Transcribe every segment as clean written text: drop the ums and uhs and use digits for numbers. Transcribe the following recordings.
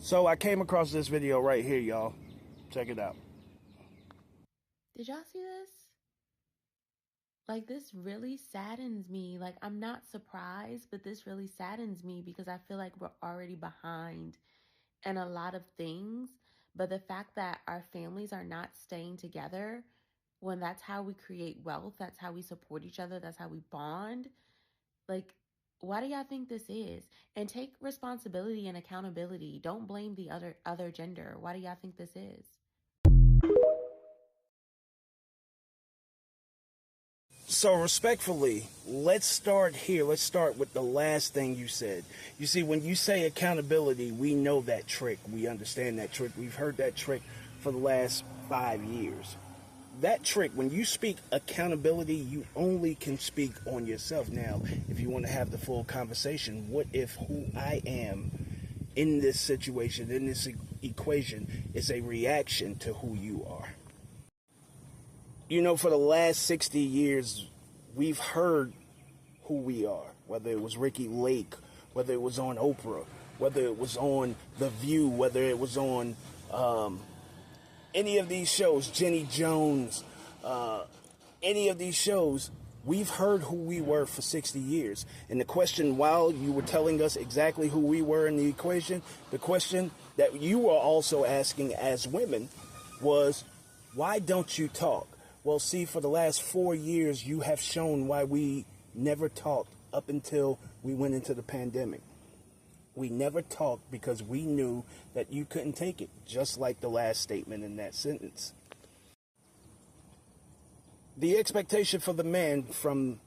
So I came across this video right here, y'all. Check it out. Did y'all see this? Like, this really saddens me. Like, I'm not surprised, but this really saddens me because I feel like we're already behind in a lot of things. But the fact that our families are not staying together, when that's how we create wealth, that's how we support each other, that's how we bond. Like, why do y'all think this is? And take responsibility and accountability. Don't blame the other gender. Why do y'all think this is? So respectfully, let's start here. Let's start with the last thing you said. You see, when you say accountability, we know that trick. We understand that trick. We've heard that trick for the last 5 years. That trick, when you speak accountability, you only can speak on yourself. Now, if you want to have the full conversation, what if who I am in this situation, in this equation, is a reaction to who you are? You know, for the last 60 years, we've heard who we are, whether it was Ricky Lake, whether it was on Oprah, whether it was on The View, whether it was on any of these shows, Jenny Jones, any of these shows, we've heard who we were for 60 years. And the question, while you were telling us exactly who we were in the equation, the question that you were also asking as women was, why don't you talk? Well, see, for the last 4 years, you have shown why we never talked up until we went into the pandemic. We never talked because we knew that you couldn't take it, just like the last statement in that sentence. The expectation for the man from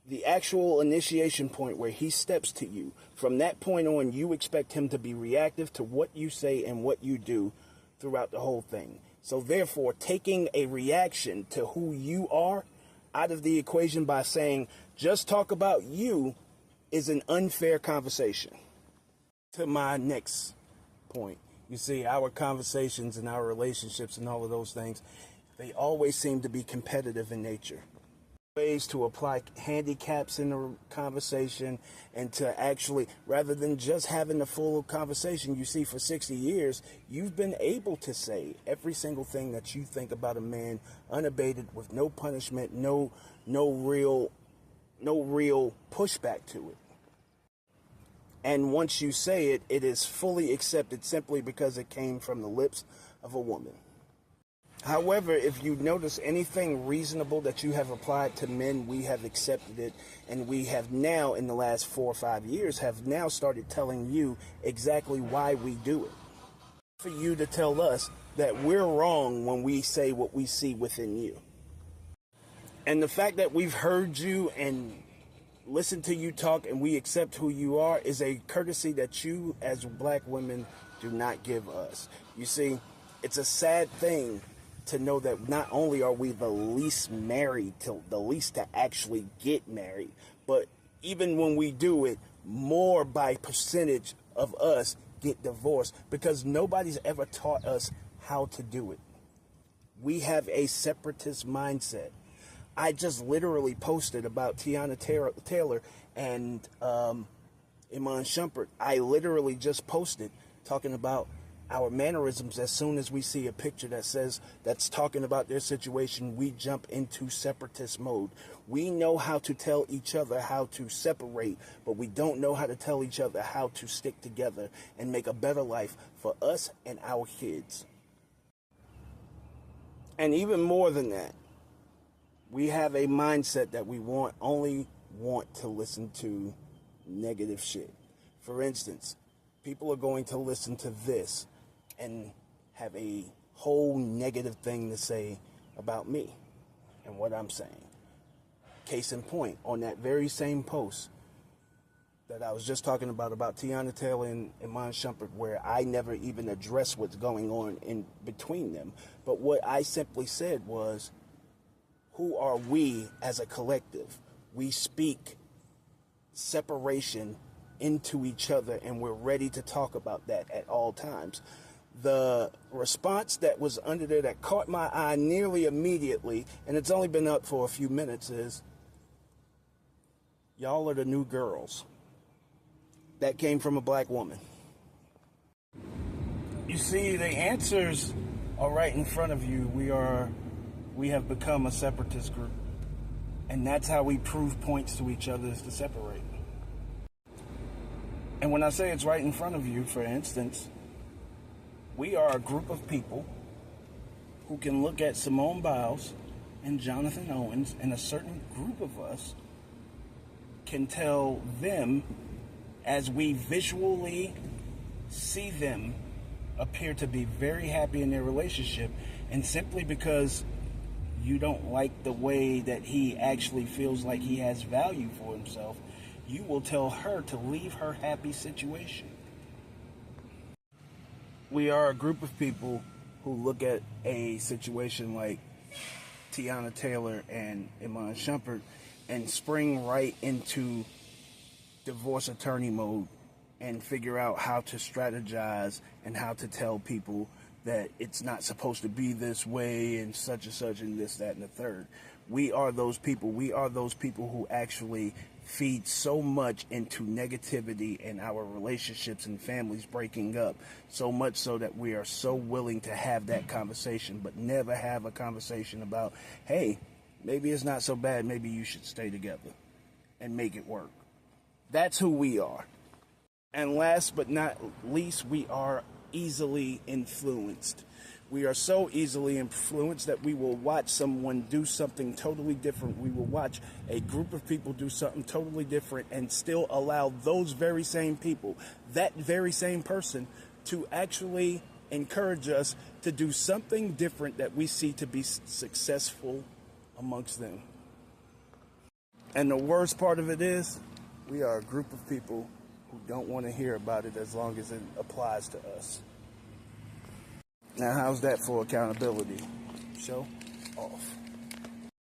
the actual initiation point where he steps to you, from that point on, you expect him to be reactive to what you say and what you do throughout the whole thing. So therefore, taking a reaction to who you are out of the equation by saying, just talk about you, is an unfair conversation. To my next point, you see, our conversations and our relationships and all of those things, they always seem to be competitive in nature. Ways to apply handicaps in the conversation and to actually, rather than just having the full conversation, you see, for 60 years, you've been able to say every single thing that you think about a man unabated, with no punishment, no real pushback to it. And once you say it, it is fully accepted simply because it came from the lips of a woman. However, if you notice anything reasonable that you have applied to men, we have accepted it, and we have now, in the last 4 or 5 years, have now started telling you exactly why we do it. For you to tell us that we're wrong when we say what we see within you. And the fact that we've heard you and listened to you talk and we accept who you are is a courtesy that you as black women do not give us. You see, it's a sad thing to know that not only are we the least married, the least to actually get married, but even when we do it, more by percentage of us get divorced because nobody's ever taught us how to do it. We have a separatist mindset. I just literally posted about Tiana Taylor and Iman Shumpert. I literally just posted talking about our mannerisms. As soon as we see a picture that's talking about their situation, we jump into separatist mode. We know how to tell each other how to separate, but we don't know how to tell each other how to stick together and make a better life for us and our kids. And even more than that, we have a mindset that we only want to listen to negative shit. For instance, people are going to listen to this and have a whole negative thing to say about me and what I'm saying. Case in point, on that very same post that I was just talking about Tiana Taylor and Iman Shumpert, where I never even addressed what's going on in between them. But what I simply said was, who are we as a collective? We speak separation into each other, and we're ready to talk about that at all times. The response that was under there that caught my eye nearly immediately, and it's only been up for a few minutes, is, y'all are the new girls. That came from a black woman. You see, the answers are right in front of you. We have become a separatist group. And that's how we prove points to each other, is to separate. And when I say it's right in front of you, for instance, we are a group of people who can look at Simone Biles and Jonathan Owens, and a certain group of us can tell them, as we visually see them appear to be very happy in their relationship, and simply because you don't like the way that he actually feels like he has value for himself, you will tell her to leave her happy situation. We are a group of people who look at a situation like Tiana Taylor and Iman Shumpert and spring right into divorce attorney mode and figure out how to strategize and how to tell people that it's not supposed to be this way and such and this, that, and the third. We are those people. We are those people who actually feed so much into negativity in our relationships and families breaking up, so much so that we are so willing to have that conversation, but never have a conversation about, hey, maybe it's not so bad, maybe you should stay together and make it work. That's who we are. And last but not least, we are easily influenced. We are so easily influenced that we will watch someone do something totally different. We will watch a group of people do something totally different and still allow those very same people, that very same person, to actually encourage us to do something different that we see to be successful amongst them. And the worst part of it is, we are a group of people who don't want to hear about it as long as it applies to us. Now, how's that for accountability? Show off.